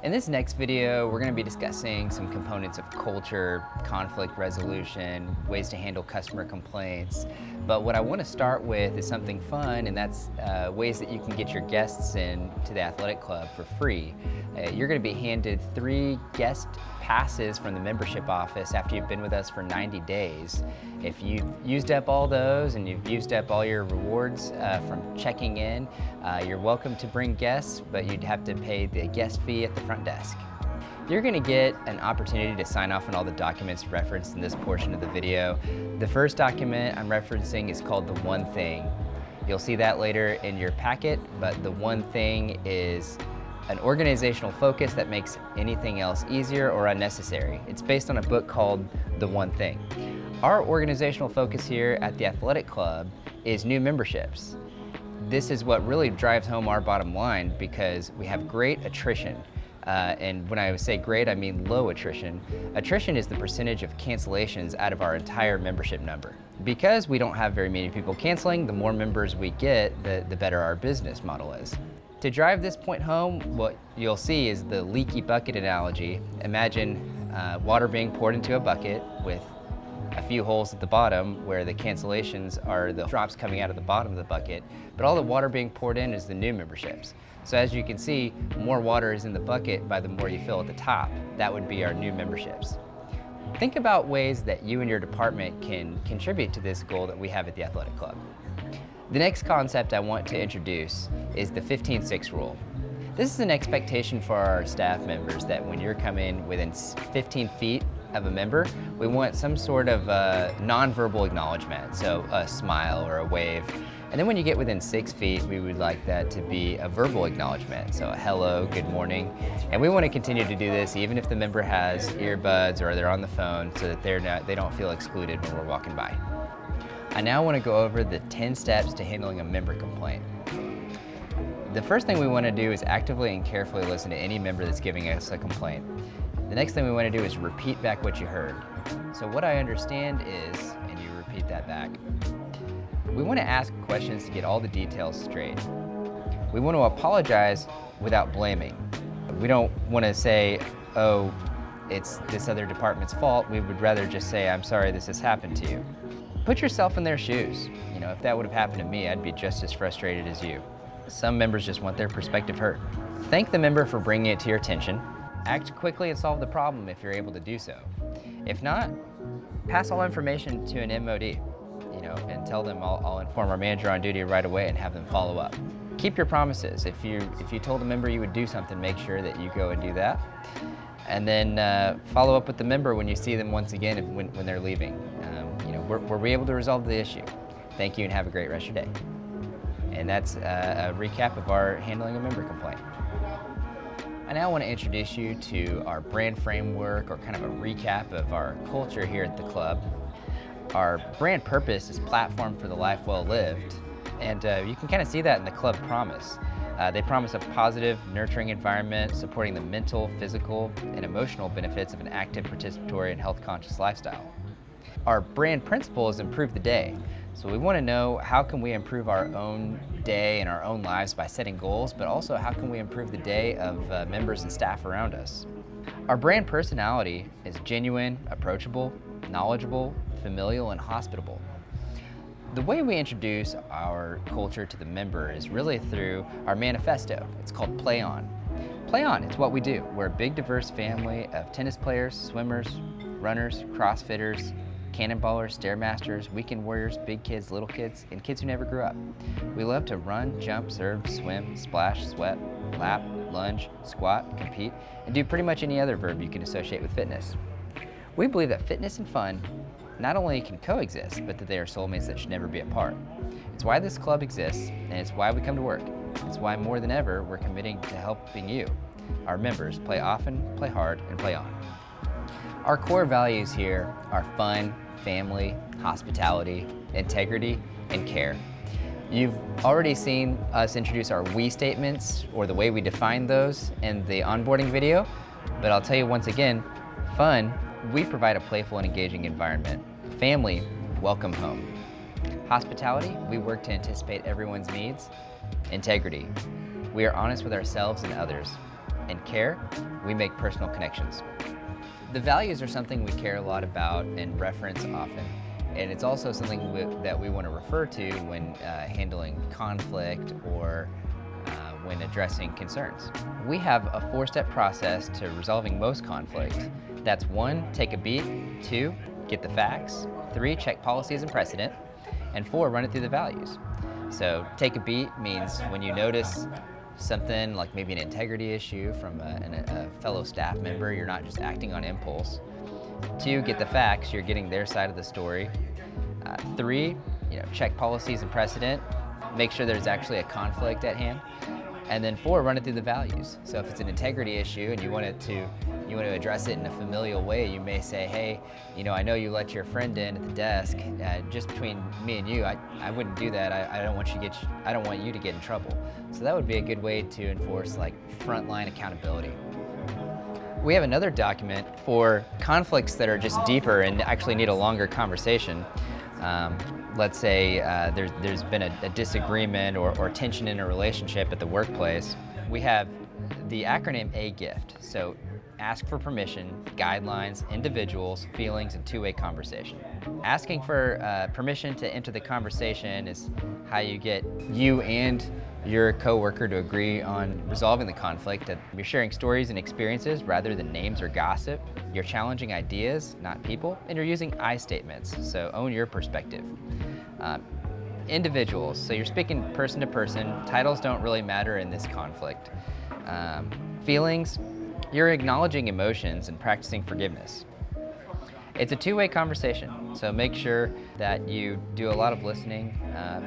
In this next video, we're going to be discussing some components of culture, conflict resolution, ways to handle customer complaints. But what I want to start with is something fun, and that's ways that you can get your guests in to the athletic club for free. You're going to be handed 3 guest passes from the membership office after you've been with us for 90 days. If you've used up all those and you've used up all your rewards from checking in, you're welcome to bring guests, but you'd have to pay the guest fee at the front desk. You're going to get an opportunity to sign off on all the documents referenced in this portion of the video. The first document I'm referencing is called the One Thing. You'll see that later in your packet, but the One Thing is an organizational focus that makes anything else easier or unnecessary. It's based on a book called The One Thing. Our organizational focus here at the athletic club is new memberships. This is what really drives home our bottom line because we have great attrition. And when I say great, I mean low attrition. Attrition is the percentage of cancellations out of our entire membership number. Because we don't have very many people canceling, the more members we get, the better our business model is. To drive this point home, what you'll see is the leaky bucket analogy. Imagine water being poured into a bucket with a few holes at the bottom where the cancellations are the drops coming out of the bottom of the bucket, but all the water being poured in is the new memberships. So as you can see, more water is in the bucket by the more you fill at the top. That would be our new memberships. Think about ways that you and your department can contribute to this goal that we have at the athletic club. The next concept I want to introduce is the 15-6 rule. This is an expectation for our staff members that when you're coming within 15 feet of a member, we want some sort of nonverbal acknowledgement, so a smile or a wave. And then when you get within 6 feet, we would like that to be a verbal acknowledgement, so a hello, good morning. And we want to continue to do this even if the member has earbuds or they're on the phone so that they don't feel excluded when we're walking by. I now want to go over the 10 steps to handling a member complaint. The first thing we want to do is actively and carefully listen to any member that's giving us a complaint. The next thing we want to do is repeat back what you heard. So what I understand is, and you repeat that back. We want to ask questions to get all the details straight. We want to apologize without blaming. We don't want to say, oh, it's this other department's fault. We would rather just say, I'm sorry this has happened to you. Put yourself in their shoes. You know, if that would have happened to me, I'd be just as frustrated as you. Some members just want their perspective heard. Thank the member for bringing it to your attention. Act quickly and solve the problem if you're able to do so. If not, pass all information to an MOD, and tell them I'll inform our manager on duty right away and have them follow up. Keep your promises. If you told a member you would do something, make sure that you go and do that. And then follow up with the member when you see them once again when they're leaving. Were we able to resolve the issue? Thank you and have a great rest of your day. And that's a recap of our handling a member complaint. I now want to introduce you to our brand framework, or kind of a recap of our culture here at the club. Our brand purpose is platform for the life well lived. And you can kind of see that in the club promise. They promise a positive, nurturing environment, supporting the mental, physical, and emotional benefits of an active, participatory, and health-conscious lifestyle. Our brand principle is improve the day. So we want to know how can we improve our own day and our own lives by setting goals, but also how can we improve the day of members and staff around us. Our brand personality is genuine, approachable, knowledgeable, familial, and hospitable. The way we introduce our culture to the member is really through our manifesto. It's called Play On. Play On, it's what we do. We're a big, diverse family of tennis players, swimmers, runners, crossfitters, cannonballers, stairmasters, weekend warriors, big kids, little kids, and kids who never grew up. We love to run, jump, serve, swim, splash, sweat, lap, lunge, squat, compete, and do pretty much any other verb you can associate with fitness. We believe that fitness and fun not only can coexist, but that they are soulmates that should never be apart. It's why this club exists, and it's why we come to work. It's why more than ever we're committing to helping you, our members, play often, play hard, and play on. Our core values here are fun, family, hospitality, integrity, and care. You've already seen us introduce our we statements, or the way we define those, in the onboarding video, but I'll tell you once again, fun, we provide a playful and engaging environment. Family, welcome home. Hospitality, we work to anticipate everyone's needs. Integrity, we are honest with ourselves and others. and care, we make personal connections. The values are something we care a lot about and reference often. And it's also something that we want to refer to when handling conflict or when addressing concerns. We have a 4-step process to resolving most conflict. That's 1, take a beat, 2, get the facts, 3, check policies and precedent, and 4, run it through the values. So take a beat means when you notice something like maybe an integrity issue from a fellow staff member, you're not just acting on impulse. 2, get the facts, you're getting their side of the story. 3, check policies and precedent, make sure there's actually a conflict at hand. And then 4, run it through the values. So if it's an integrity issue and you want to address it in a familial way, you may say, hey, I know you let your friend in at the desk. Just between me and you, I wouldn't do that. I don't want you to get in trouble. So that would be a good way to enforce like frontline accountability. We have another document for conflicts that are just deeper and actually need a longer conversation. Let's say there's been a disagreement or tension in a relationship at the workplace. We have the acronym A-GIFT. So ask for permission, guidelines, individuals, feelings, and two-way conversation. Asking for permission to enter the conversation is how you get you and your coworker to agree on resolving the conflict. You're sharing stories and experiences rather than names or gossip. You're challenging ideas, not people, and you're using I statements, so own your perspective. Individuals, so you're speaking person to person. Titles don't really matter in this conflict. Feelings, you're acknowledging emotions and practicing forgiveness. It's a two-way conversation, so make sure that you do a lot of listening.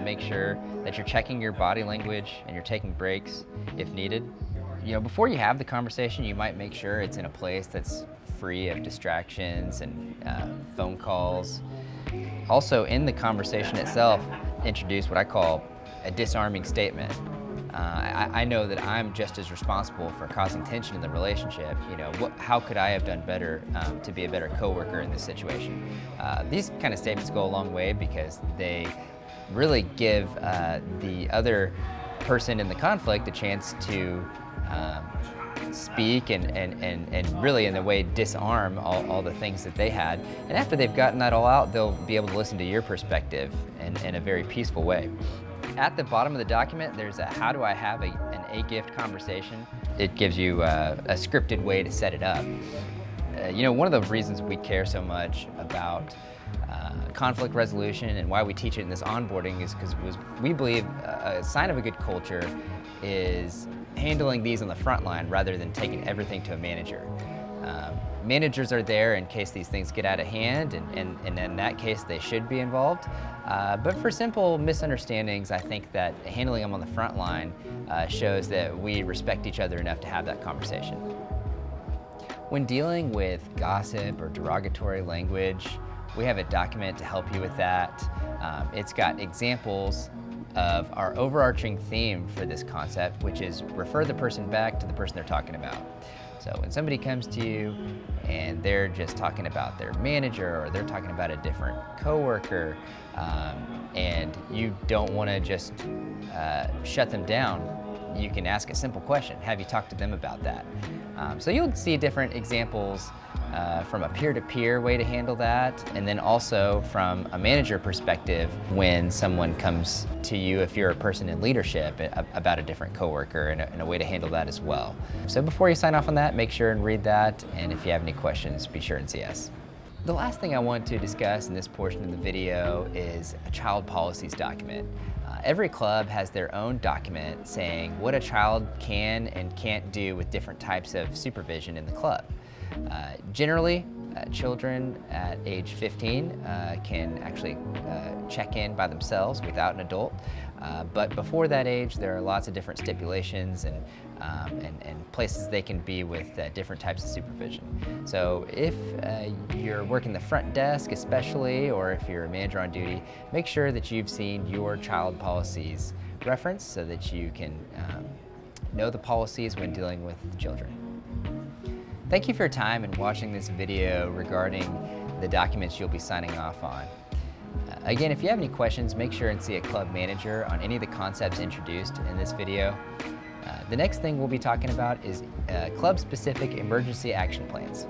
Make sure that you're checking your body language and you're taking breaks if needed. Before you have the conversation, you might make sure it's in a place that's free of distractions and phone calls. Also, in the conversation itself, introduce what I call a disarming statement. I know that I'm just as responsible for causing tension in the relationship. How could I have done better to be a better coworker in this situation? These kind of statements go a long way because they really give the other person in the conflict a chance to speak and really in a way disarm all the things that they had. And after they've gotten that all out, they'll be able to listen to your perspective in a very peaceful way. At the bottom of the document, there's a how do I have an A-GIFT conversation. It gives you a scripted way to set it up. One of the reasons we care so much about conflict resolution and why we teach it in this onboarding is because we believe a sign of a good culture is handling these on the front line rather than taking everything to a manager. Managers are there in case these things get out of hand, and in that case they should be involved. But for simple misunderstandings, I think that handling them on the front line shows that we respect each other enough to have that conversation. When dealing with gossip or derogatory language, we have a document to help you with that. It's got examples of our overarching theme for this concept, which is refer the person back to the person they're talking about. So when somebody comes to you and they're just talking about their manager or they're talking about a different coworker, and you don't want to just shut them down, you can ask a simple question. Have you talked to them about that? So you'll see different examples from a peer-to-peer way to handle that, and then also from a manager perspective when someone comes to you, if you're a person in leadership, about a different coworker and a way to handle that as well. So before you sign off on that, make sure and read that, and if you have any questions, be sure and see us. The last thing I want to discuss in this portion of the video is a child policies document. Every club has their own document saying what a child can and can't do with different types of supervision in the club. Generally, children at age 15 can actually check in by themselves without an adult. But before that age, there are lots of different stipulations and places they can be with different types of supervision. So if you're working the front desk especially, or if you're a manager on duty, make sure that you've seen your child policies referenced so that you can know the policies when dealing with children. Thank you for your time in watching this video regarding the documents you'll be signing off on. Again, if you have any questions, make sure and see a club manager on any of the concepts introduced in this video. The next thing we'll be talking about is club-specific emergency action plans.